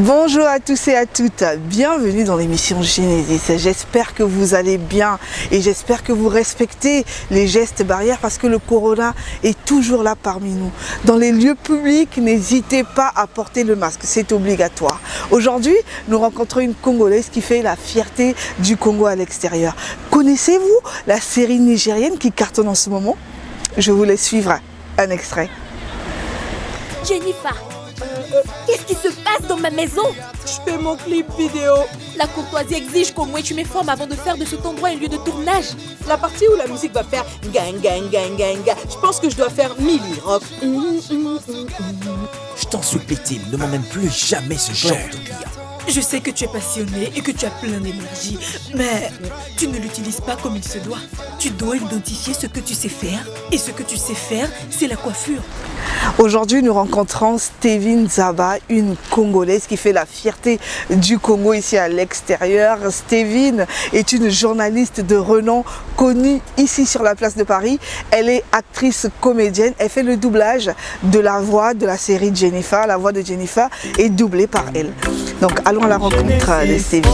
Bonjour à tous et à toutes, bienvenue dans l'émission Genesis. J'espère que vous allez bien et j'espère que vous respectez les gestes barrières parce que le corona est toujours là parmi nous. Dans les lieux publics, n'hésitez pas à porter le masque, c'est obligatoire. Aujourd'hui, nous rencontrons une Congolaise qui fait la fierté du Congo à l'extérieur. Connaissez-vous la série nigérienne qui cartonne en ce moment? Je vous laisse suivre un extrait. Jennifer, qu'est-ce qui se passe dans ma maison? Je fais mon clip vidéo. La courtoisie exige qu'au moins tu m'informes avant de faire de cet endroit un lieu de tournage. La partie où la musique va faire gang gang gang gang gang, je pense que je dois faire Milli Rock. Je t'en supplie Tim, ne m'emmène plus jamais ce genre de client. Je sais que tu es passionné et que tu as plein d'énergie, mais tu ne l'utilises pas comme il se doit. Tu dois identifier ce que tu sais faire, et ce que tu sais faire, c'est la coiffure. Aujourd'hui, nous rencontrons Stévine Zaba, une Congolaise qui fait la fierté du Congo ici à l'extérieur. Stévine est une journaliste de renom connue ici sur la place de Paris. Elle est actrice comédienne. Elle fait le doublage de la voix de la série Jennifer. La voix de Jennifer est doublée par elle. Donc allons à la rencontre de Stévine.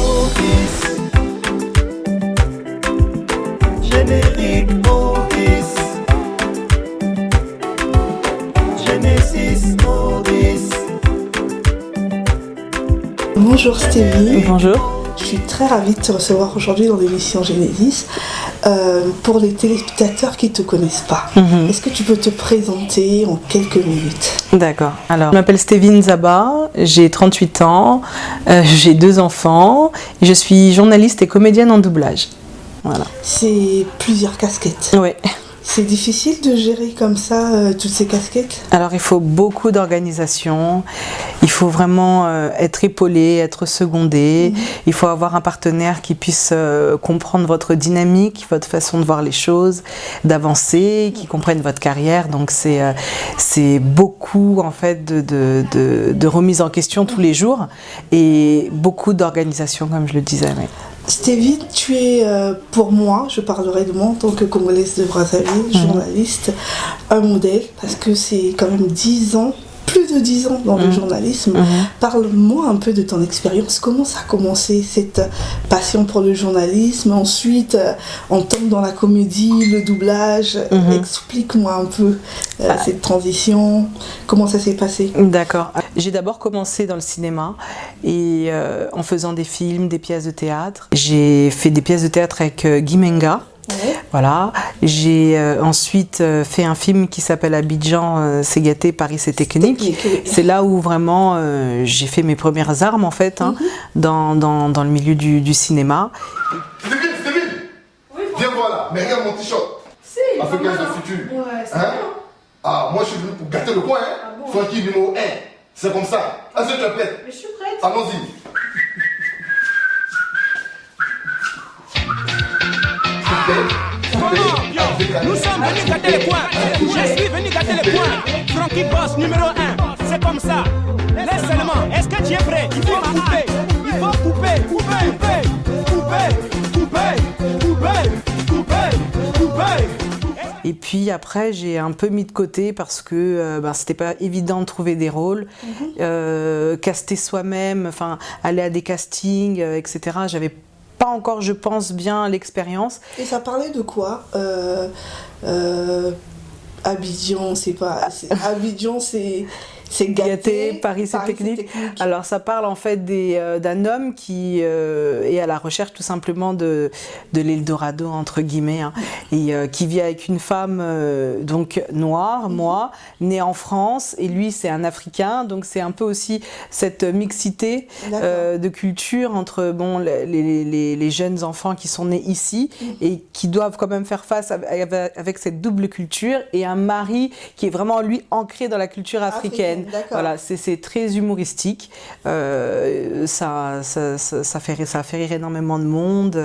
Bonjour Stévine. Bonjour. Je suis très ravie de te recevoir aujourd'hui dans l'émission Genesis. Pour les téléspectateurs qui ne te connaissent pas, est-ce que tu peux te présenter en quelques minutes? D'accord. Alors, je m'appelle Stévine Zaba, j'ai 38 ans, j'ai 2 enfants, et je suis journaliste et comédienne en doublage. Voilà. C'est plusieurs casquettes. Oui. C'est difficile de gérer comme ça toutes ces casquettes? Alors il faut beaucoup d'organisation, il faut vraiment être épaulé, être secondé, il faut avoir un partenaire qui puisse comprendre votre dynamique, votre façon de voir les choses, d'avancer, qui comprenne votre carrière. Donc c'est beaucoup en fait de remise en question tous les jours et beaucoup d'organisation comme je le disais. Oui. Stévine, tu es pour moi, je parlerai de moi en tant que Congolaise de Brazzaville, journaliste, un modèle, parce que c'est quand même 10 ans, plus de 10 ans dans le journalisme. Parle-moi un peu de ton expérience, comment ça a commencé cette passion pour le journalisme, ensuite on tombe dans la comédie, le doublage, explique-moi un peu cette transition, comment ça s'est passé? D'accord, j'ai d'abord commencé dans le cinéma et en faisant des films, des pièces de théâtre. J'ai fait des pièces de théâtre avec Guy Menga. Ouais. Voilà. J'ai ensuite fait un film qui s'appelle Abidjan, c'est gâté, Paris c'est technique. C'est là où vraiment j'ai fait mes premières armes en fait dans le milieu du cinéma. Stévine, oui, viens voir là, mais regarde mon t-shirt. C'est Africain de futur. Ouais, c'est bien. Ah, moi je suis venu pour gâter le coin, hein. Ah bon? Francky numéro 1, c'est comme ça. Est-ce que tu es prête? Mais je suis prête. Allons-y. Nous sommes venus gâter les points. Je suis venu gâter les points. Francky Boss numéro 1. C'est comme ça. Laisse seulement. Est-ce que tu es prêt? Il faut couper. Il faut couper. Et puis après, j'ai un peu mis de côté parce que c'était pas évident de trouver des rôles, caster soi-même, enfin aller à des castings, etc. J'avais pas encore, je pense, bien l'expérience. Et ça parlait de quoi? Abidjan, c'est pas... Abidjan, c'est gâté, Paris c'est technique. Alors ça parle en fait d'un homme qui est à la recherche tout simplement de l'Eldorado entre guillemets, et qui vit avec une femme donc noire, moi, née en France, et lui c'est un Africain, donc c'est un peu aussi cette mixité de culture entre les jeunes enfants qui sont nés ici et qui doivent quand même faire face avec cette double culture, et un mari qui est vraiment lui ancré dans la culture africaine. Voilà, c'est très humoristique, ça fait rire énormément de monde,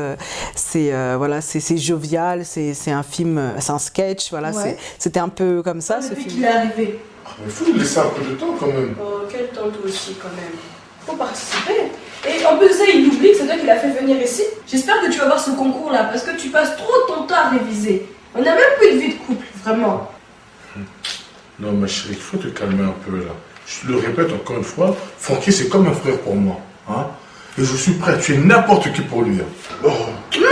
c'est jovial, c'est un film, c'est un sketch, voilà, c'était un peu comme ça ce film. Depuis qu'il est arrivé. Il faut nous laisser un peu de temps quand même. Oh, quel temps toi aussi quand même. Faut participer. Et en plus de ça, il oublie que c'est toi qui l'as fait venir ici. J'espère que tu vas voir ce concours là parce que tu passes trop ton temps à réviser. On n'a même plus de vie de couple, vraiment. Non, ma chérie, il faut te calmer un peu là. Je te le répète encore une fois, Francky, c'est comme un frère pour moi. Hein? Et je suis prêt à tuer n'importe qui pour lui. Oh. Maman,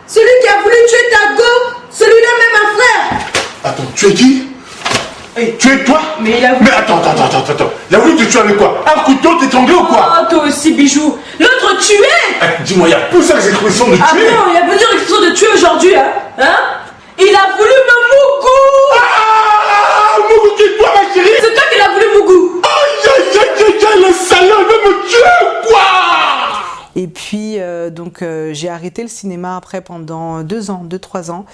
celui qui a voulu tuer ta go, celui-là même un frère. Attends, tu es qui? Tu es toi? Mais il a voulu... Mais attends. Il a voulu te tuer avec quoi? Un couteau, t'étrangler ou quoi? Oh, toi aussi, bijou. L'autre tué. Dis-moi, il y a plus ça que l'expression de tuer. Ah non, il a plusieurs expressions de tuer aujourd'hui, hein? Il a voulu me mougou. Ah, Mougou, qui est toi, ma chérie? C'est toi qui l'as voulu mougou. Aïe, le salaud, il veut me tuer, quoi? Et puis, j'ai arrêté le cinéma après pendant 2-3 ans.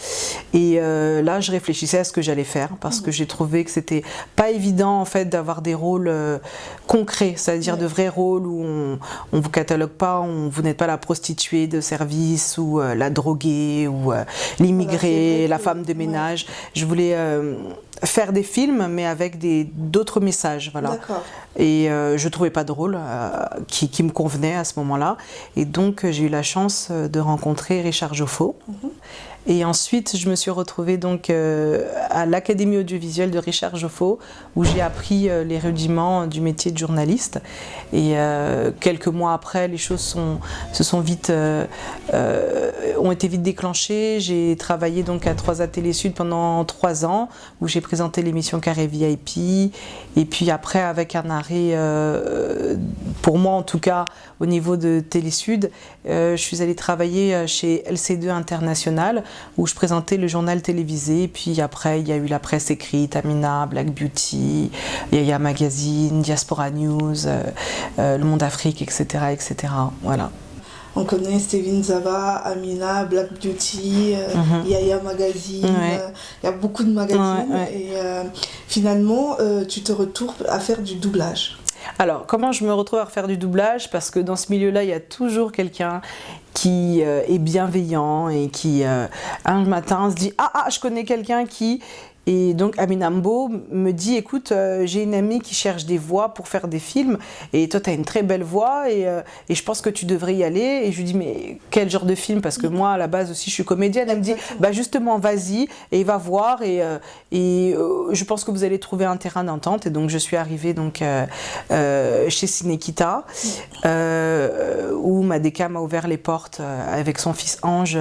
Et là, je réfléchissais à ce que j'allais faire parce que j'ai trouvé que c'était pas évident en fait d'avoir des rôles concrets, c'est-à-dire de vrais rôles où on vous catalogue pas, vous n'êtes pas la prostituée de service ou la droguée ou l'immigrée, la femme de ménage. Je voulais faire des films mais avec d'autres messages, voilà. Et je trouvais pas de rôle qui me convenait à ce moment-là. Et donc j'ai eu la chance de rencontrer Richard Joffo. Et ensuite, je me suis retrouvée donc à l'Académie audiovisuelle de Richard Joffo, où j'ai appris les rudiments du métier de journaliste. Et quelques mois après, les choses ont été vite déclenchées. J'ai travaillé donc à 3A Télé Sud pendant 3 ans, où j'ai présenté l'émission Carré VIP. Et puis après, avec un arrêt, pour moi en tout cas, au niveau de Télé Sud, je suis allée travailler chez LC2 International, où je présentais le journal télévisé. Puis après, il y a eu la presse écrite, Amina, Black Beauty, Yaya Magazine, Diaspora News, Le Monde Afrique, etc. Voilà. On connaît Steven Zava, Amina, Black Beauty, Yaya Magazine, il y a beaucoup de magazines. Et finalement, tu te retrouves à faire du doublage. Alors, comment je me retrouve à faire du doublage? Parce que dans ce milieu-là, il y a toujours quelqu'un qui est bienveillant et qui, un matin, se dit « Ah, je connais quelqu'un qui… » Et donc Amina Mbo me dit « Écoute, j'ai une amie qui cherche des voix pour faire des films et toi tu as une très belle voix et je pense que tu devrais y aller. » Et je lui dis « Mais quel genre de film? Parce que moi à la base aussi je suis comédienne. » Elle me dit « Bah justement vas-y et va voir et je pense que vous allez trouver un terrain d'entente. » Et donc je suis arrivée donc, chez Cinekita où Madeka m'a ouvert les portes avec son fils Ange.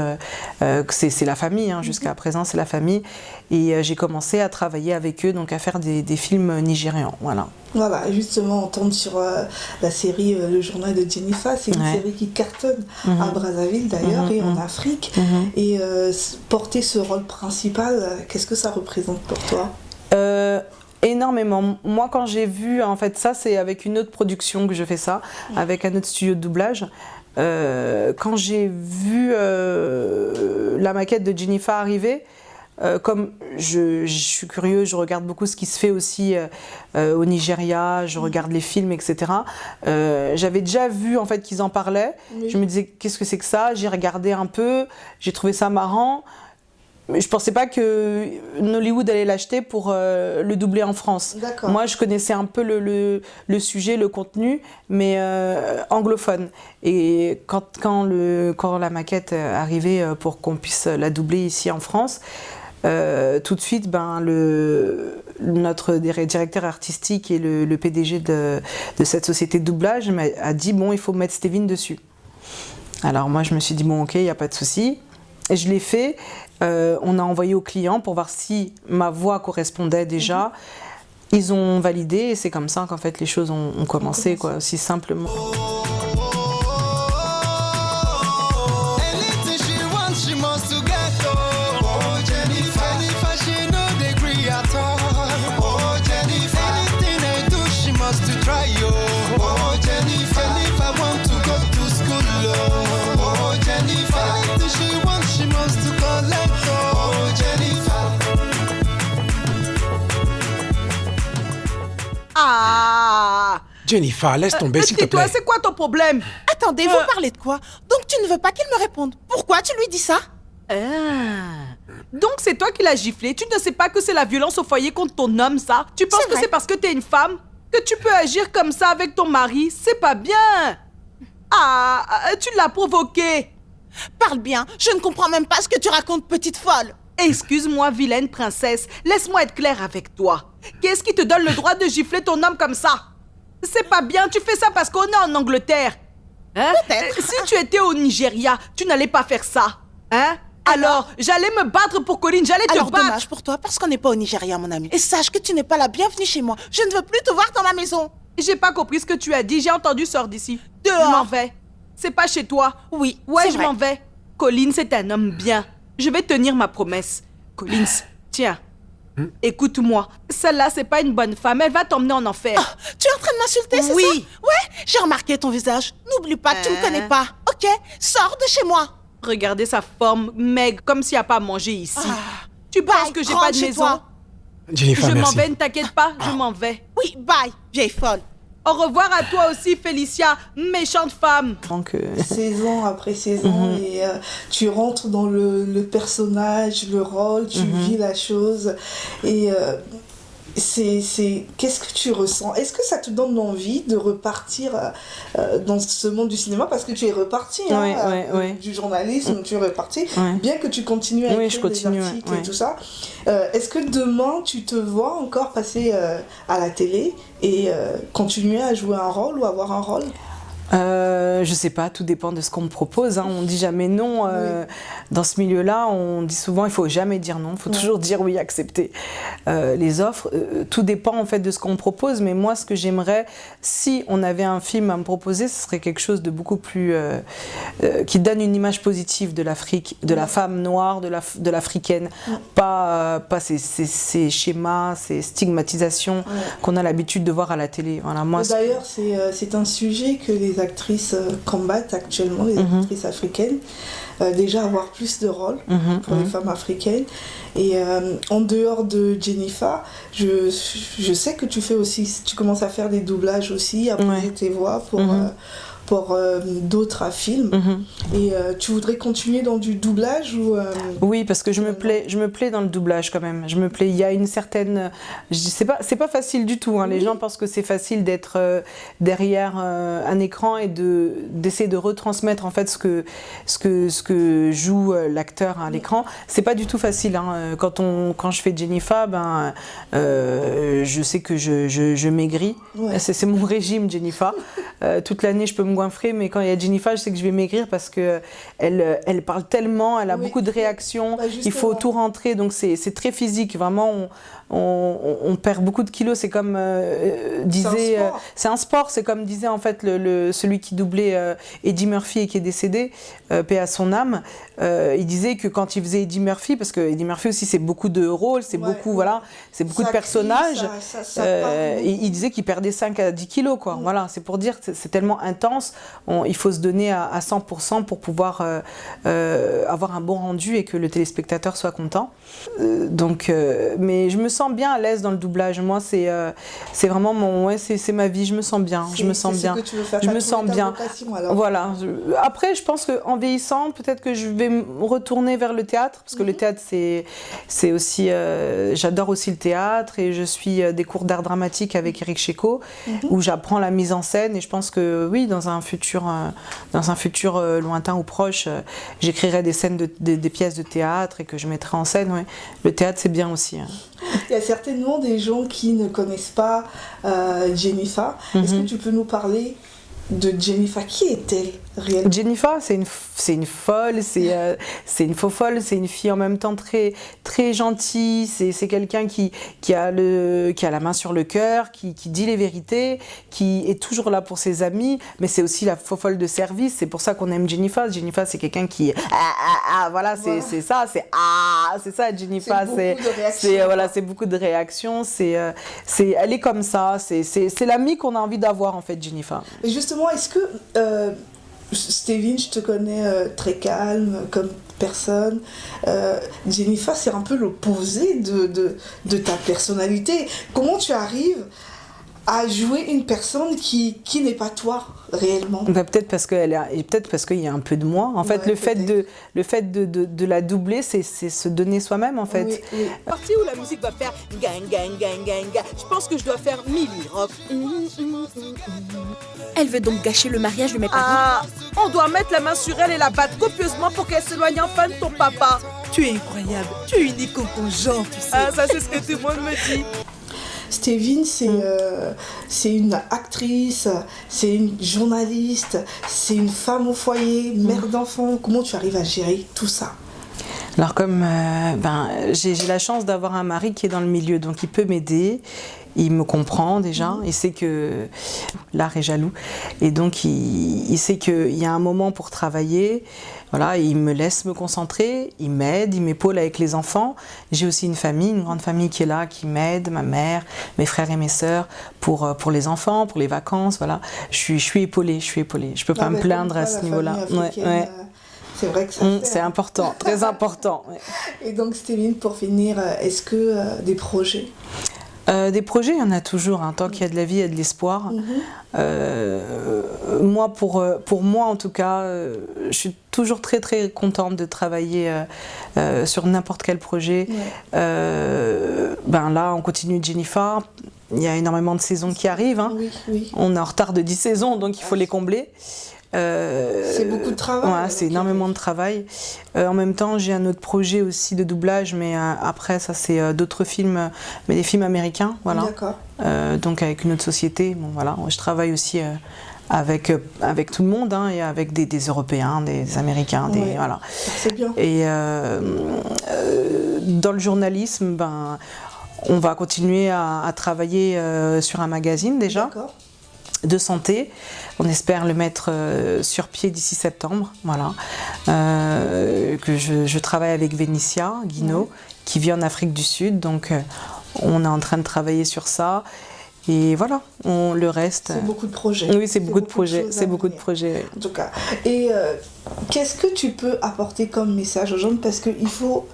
C'est la famille, jusqu'à présent c'est la famille. Et j'ai commencé à travailler avec eux, donc à faire des films nigérians. Voilà. Voilà, justement, on tombe sur la série Le Journal de Jennifer. C'est une série qui cartonne à Brazzaville d'ailleurs et en Afrique. Et porter ce rôle principal, qu'est-ce que ça représente pour toi? Énormément. Moi, quand j'ai vu, en fait, ça, c'est avec une autre production que je fais ça, avec un autre studio de doublage. Quand j'ai vu la maquette de Jennifer arriver, comme je suis curieuse, je regarde beaucoup ce qui se fait aussi au Nigeria, je regarde les films, etc. J'avais déjà vu en fait qu'ils en parlaient. Je me disais qu'est-ce que c'est que ça? J'ai regardé un peu, j'ai trouvé ça marrant. Mais je pensais pas que Nollywood allait l'acheter pour le doubler en France. Moi, je connaissais un peu le sujet, le contenu, mais anglophone. Et quand la maquette arrivait pour qu'on puisse la doubler ici en France, tout de suite, notre directeur artistique et le PDG de cette société de doublage a dit bon, il faut mettre Steven dessus. Alors moi, je me suis dit bon, ok, il n'y a pas de souci. Et je l'ai fait. On a envoyé au client pour voir si ma voix correspondait déjà. Ils ont validé et c'est comme ça qu'en fait les choses ont commencé, quoi, aussi simplement. Jennifer, laisse tomber s'il te plaît. C'est quoi ton problème? Attendez, vous parlez de quoi? Donc tu ne veux pas qu'il me réponde? Pourquoi tu lui dis ça? Donc c'est toi qui l'as giflé. Tu ne sais pas que c'est la violence au foyer contre ton homme, ça? Tu penses que c'est parce que t'es une femme que tu peux agir comme ça avec ton mari? C'est pas bien. Tu l'as provoqué. Parle bien, je ne comprends même pas ce que tu racontes, petite folle. Excuse-moi, vilaine princesse, laisse-moi être claire avec toi. Qu'est-ce qui te donne le droit de gifler ton homme comme ça? C'est pas bien, tu fais ça parce qu'on est en Angleterre. Hein? Si tu étais au Nigeria, tu n'allais pas faire ça. Hein? Alors, j'allais me battre pour Colline, j'allais te battre. Dommage pour toi parce qu'on n'est pas au Nigeria, mon ami. Et sache que tu n'es pas la bienvenue chez moi. Je ne veux plus te voir dans ma maison. J'ai pas compris ce que tu as dit, j'ai entendu sors d'ici. Dehors. Je m'en vais. C'est pas chez toi. Oui, ouais, je vrai. m'en vais. Collins, c'est un homme bien. Je vais tenir ma promesse. Collins, tiens, écoute-moi. Celle-là, c'est pas une bonne femme. Elle va t'emmener en enfer. Oh, tu es en train de m'insulter, c'est ça? Oui. Ouais, j'ai remarqué ton visage. N'oublie pas, tu me connais pas. Ok, sors de chez moi. Regardez sa forme, maigre, comme s'il n'y a pas à manger ici. Tu penses que j'ai pas de maison? Toi. Jennifer, je m'en merci. vais, ne t'inquiète pas, je m'en vais. Oui, bye, vieille folle. Au revoir à toi aussi, Félicia, méchante femme. Donc, saison après saison, et tu rentres dans le personnage, le rôle, tu vis la chose. Et qu'est-ce que tu ressens? Est-ce que ça te donne envie de repartir dans ce monde du cinéma? Parce que tu es reparti du journalisme, tu es reparti, bien que tu continues à écrire des articles et tout ça. Est-ce que demain, tu te vois encore passer à la télé et continuer à jouer un rôle ou avoir un rôle? Je sais pas, tout dépend de ce qu'on me propose. Hein. On dit jamais non. Dans ce milieu-là, on dit souvent il faut jamais dire non. Il faut toujours dire oui, accepter les offres. Tout dépend en fait de ce qu'on me propose. Mais moi, ce que j'aimerais, si on avait un film à me proposer, ce serait quelque chose de beaucoup plus qui donne une image positive de l'Afrique, de la femme noire, de l'africaine. Pas ces schémas, ces stigmatisations qu'on a l'habitude de voir à la télé. Voilà, moi. D'ailleurs, c'est un sujet que les actrices combattent actuellement, les actrices africaines, déjà avoir plus de rôles pour les femmes africaines. Et en dehors de Jennifer, je sais que tu commences à faire des doublages aussi, à poser tes voix pour d'autres films. Et tu voudrais continuer dans du doublage ou Oui, parce que je me plais dans le doublage quand même. Je me plais. Il y a une certaine. C'est pas facile du tout. Hein. Les gens pensent que c'est facile d'être derrière un écran et d'essayer de retransmettre en fait ce que joue l'acteur à l'écran. C'est pas du tout facile. Hein. Quand je fais Jennifer, je sais que je maigris. C'est mon régime, Jennifer. Toute l'année, je peux me goinfrer, mais quand il y a Jennifer, je sais que je vais maigrir parce que elle parle tellement, elle a beaucoup de réactions, il faut tout rentrer, donc c'est très physique, vraiment on perd beaucoup de kilos, c'est comme disait, c'est un sport, c'est comme disait en fait celui qui doublait Eddie Murphy et qui est décédé, paix à son âme, il disait que quand il faisait Eddie Murphy, parce que Eddie Murphy aussi c'est beaucoup de rôles, c'est beaucoup c'est beaucoup de personnages, il disait qu'il perdait 5 à 10 kilos quoi, voilà, c'est pour dire que c'est tellement intense, il faut se donner à 100% pour pouvoir avoir un bon rendu et que le téléspectateur soit content. Mais je me sens bien à l'aise dans le doublage. Moi, c'est vraiment c'est ma vie. Je me sens bien. Je me sens bien. Je me sens bien. Voilà. Après, je pense qu'en vieillissant, peut-être que je vais me retourner vers le théâtre, parce que le théâtre, c'est aussi. J'adore aussi le théâtre et je suis des cours d'art dramatique avec Eric Checo, où j'apprends la mise en scène. Et je pense que oui, dans un futur lointain ou proche, j'écrirai des scènes des pièces de théâtre et que je mettrai en scène. Ouais. Le théâtre, c'est bien aussi. Hein. Il y a certainement des gens qui ne connaissent pas Jennifer. Est-ce que tu peux nous parler de Jennifer? Qui est-elle réellement? Jennifer, c'est une folle, c'est une faux folle, c'est une fille en même temps très, très gentille, c'est quelqu'un qui a la main sur le cœur, qui dit les vérités, qui est toujours là pour ses amis, mais c'est aussi la faux folle de service, c'est pour ça qu'on aime Jennifer. Jennifer, c'est quelqu'un qui... voilà, c'est ça, Jennifer, c'est beaucoup de réactions, elle est comme ça, c'est l'amie qu'on a envie d'avoir en fait, Jennifer. Et justement, est-ce que... Stéphine, je te connais très calme comme personne. Jennifer, c'est un peu l'opposé de ta personnalité. Comment tu arrives à jouer une personne qui n'est pas toi réellement? Peut-être parce qu'il y a un peu de moi. En fait, le fait de la doubler, c'est se donner soi-même en fait. Oui, oui. Partie où la musique va faire gang gang gang gang gang. Je pense que je dois faire Milly Rock. Elle veut donc gâcher le mariage de mes parents. Ah, on doit mettre la main sur elle et la battre copieusement pour qu'elle s'éloigne enfin de ton papa. Tu es incroyable, tu es unique en ton genre, tu sais. Ah, ça c'est ce que tout le monde me dit. Stévine, c'est une actrice, c'est une journaliste, c'est une femme au foyer, mère d'enfant. Comment tu arrives à gérer tout ça? Alors comme j'ai la chance d'avoir un mari qui est dans le milieu, donc il peut m'aider. Il me comprend déjà, il sait que l'art est jaloux et donc il sait qu'il y a un moment pour travailler. Voilà, il me laisse me concentrer, il m'aide, il m'épaule avec les enfants. J'ai aussi une famille, une grande famille qui est là, qui m'aide, ma mère, mes frères et mes sœurs pour les enfants, pour les vacances. Voilà, je suis épaulée. Je peux pas me plaindre à ce niveau-là. Ouais. C'est vrai que ça c'est important, très important. Ouais. Et donc Stévine, pour finir, est-ce que des projets? Des projets, il y en a toujours. Tant qu'il y a de la vie, il y a de l'espoir. Moi, pour moi, en tout cas, je suis toujours très très contente de travailler sur n'importe quel projet. Là, on continue Jennifer. Il y a énormément de saisons qui arrivent. Oui. On est en retard de 10 saisons, donc il faut les combler. C'est beaucoup de travail. Ouais, c'est énormément de travail. En même temps, j'ai un autre projet aussi de doublage, mais après, ça c'est d'autres films, mais des films américains, voilà. D'accord. Donc avec une autre société. Bon, voilà, je travaille aussi avec tout le monde, et avec des Européens, des Américains, voilà. C'est bien. Et dans le journalisme, on va continuer à travailler sur un magazine déjà. D'accord. De santé. On espère le mettre sur pied d'ici septembre. Voilà. Que je travaille avec Vénitia Guinaud, qui vit en Afrique du Sud. Donc, on est en train de travailler sur ça. Et voilà, le reste... C'est beaucoup de projets. Oui, c'est beaucoup de projets. C'est beaucoup de projets. En tout cas. Et qu'est-ce que tu peux apporter comme message aux gens? Parce qu'il faut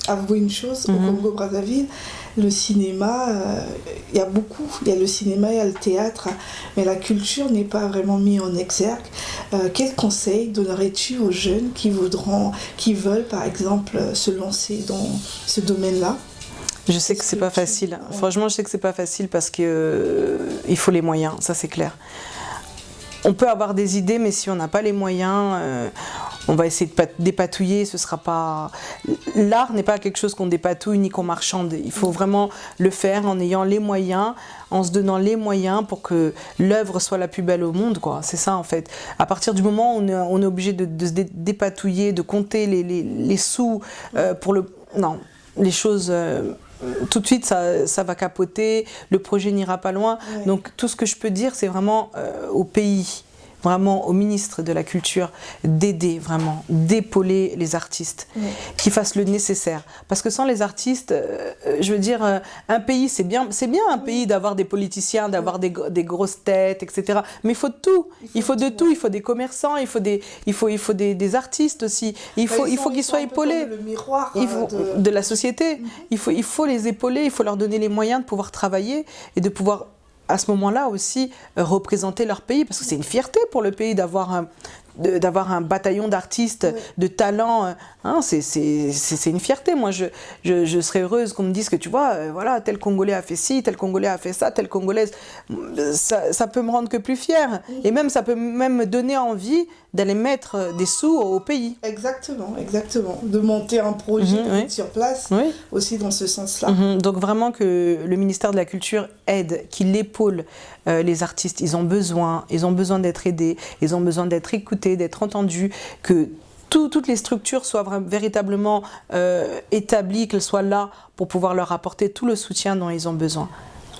avouer une chose, au Congo-Brazzaville, le cinéma, il y a le cinéma, il y a le théâtre, mais la culture n'est pas vraiment mise en exergue. Quel conseil donnerais-tu aux jeunes qui veulent par exemple se lancer dans ce domaine-là? Je sais que c'est pas facile. Franchement, je sais que c'est pas facile parce que il faut les moyens, ça c'est clair. On peut avoir des idées, mais si on n'a pas les moyens, on va essayer de dépatouiller. Ce sera pas. L'art n'est pas quelque chose qu'on dépatouille ni qu'on marchande. Il faut vraiment le faire en ayant les moyens, en se donnant les moyens pour que l'œuvre soit la plus belle au monde, quoi. C'est ça en fait. À partir du moment où on est obligé de se dépatouiller, de compter les sous pour le. Non, les choses. Tout de suite, ça va capoter, le projet n'ira pas loin. Ouais. Donc tout ce que je peux dire, c'est vraiment au pays, vraiment au ministre de la Culture, d'aider vraiment, d'épauler les artistes, qui fassent le nécessaire. Parce que sans les artistes, je veux dire, un pays, c'est bien un pays d'avoir des politiciens, d'avoir des grosses têtes, etc. Mais il faut de tout. Il faut de tout. Il faut des commerçants, il faut des artistes aussi. Il faut qu'ils soient épaulés. Le miroir de la société. Il faut les épauler, il faut leur donner les moyens de pouvoir travailler et de pouvoir à ce moment-là aussi représenter leur pays, parce que c'est une fierté pour le pays d'avoir un bataillon d'artistes de talent, c'est une fierté. Moi, je serais heureuse qu'on me dise que tu vois, voilà, tel Congolais a fait ci, tel Congolais a fait ça, telle Congolaise, ça peut me rendre que plus fière. Et même, ça peut même me donner envie d'aller mettre des sous au pays. Exactement. De monter un projet sur place, aussi dans ce sens-là. Donc vraiment que le ministère de la Culture aide, qu'il épaule les artistes. Ils ont besoin d'être aidés, ils ont besoin d'être écoutés, d'être entendus, que toutes les structures soient véritablement établies, qu'elles soient là pour pouvoir leur apporter tout le soutien dont ils ont besoin.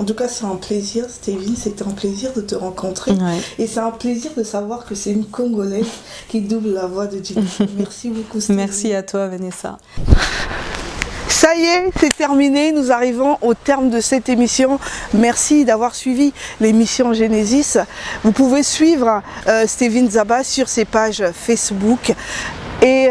En tout cas, c'est un plaisir, Stévine, c'était un plaisir de te rencontrer. Et c'est un plaisir de savoir que c'est une Congolaise qui double la voix de Jennifer. Merci beaucoup, Stévine. Merci à toi, Vanessa. Ça y est, c'est terminé, nous arrivons au terme de cette émission. Merci d'avoir suivi l'émission Genesis. Vous pouvez suivre Stévine Zaba sur ses pages Facebook. Et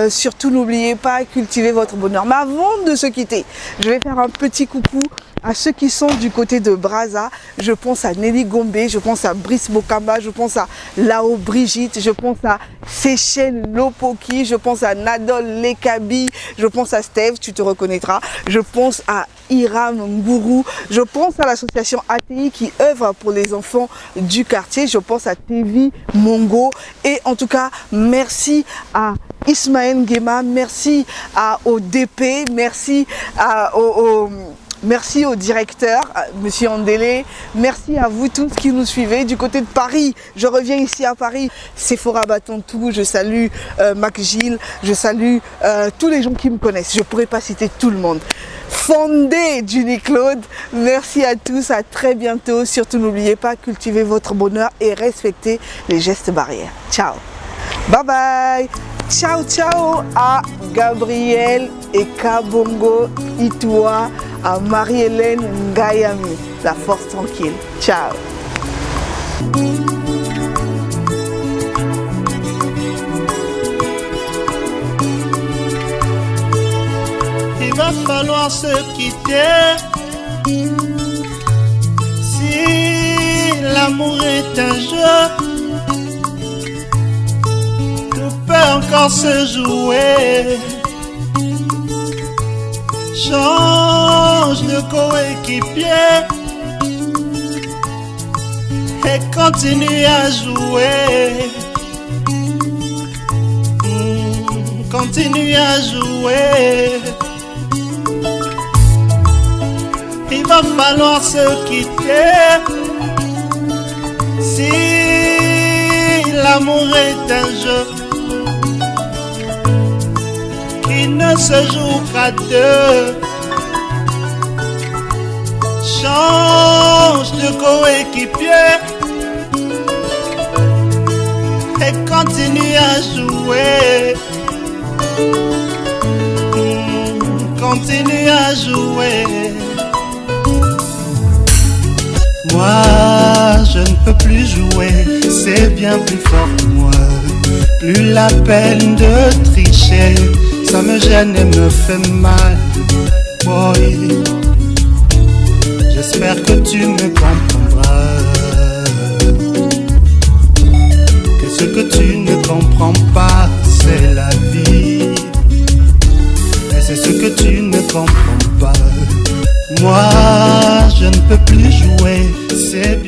surtout, n'oubliez pas, cultivez votre bonheur. Mais avant de se quitter, je vais faire un petit coucou à ceux qui sont du côté de Brazza. Je pense à Nelly Gombe, je pense à Brice Bokamba, je pense à Lao Brigitte, je pense à Seychelles Lopoki, je pense à Nadol Lekabi, je pense à Steve, tu te reconnaîtras, je pense à Iram Ngourou, je pense à l'association ATI qui œuvre pour les enfants du quartier, je pense à Tevi Mongo, et en tout cas merci à Ismaël Nguema, merci au DP, merci merci au directeur, Monsieur Andélé. Merci à vous tous qui nous suivez du côté de Paris. Je reviens ici à Paris. Sephora Batontou, je salue Mac Gilles, je salue tous les gens qui me connaissent. Je ne pourrais pas citer tout le monde. Fondé Julie Claude, merci à tous, à très bientôt. Surtout n'oubliez pas, cultivez votre bonheur et respectez les gestes barrières. Ciao. Bye bye. Ciao ciao à Gabriel et Kabongo Itoua, à Marie-Hélène Ngayami. La force tranquille. Ciao. Il va falloir se quitter. Si l'amour est un jeu, encore se jouer. Change de coéquipier et continue à jouer. Continue à jouer. Il va falloir se quitter. Si l'amour est un jeu qui ne se joue qu'à deux, change de coéquipier et continue à jouer. Continue à jouer. Moi, je ne peux plus jouer, c'est bien plus fort que moi. Plus la peine de tricher, ça me gêne et me fait mal. Boy, j'espère que tu me comprendras. Que ce que tu ne comprends pas, c'est la vie. Et c'est ce que tu ne comprends pas. Moi, je ne peux plus jouer, c'est bien.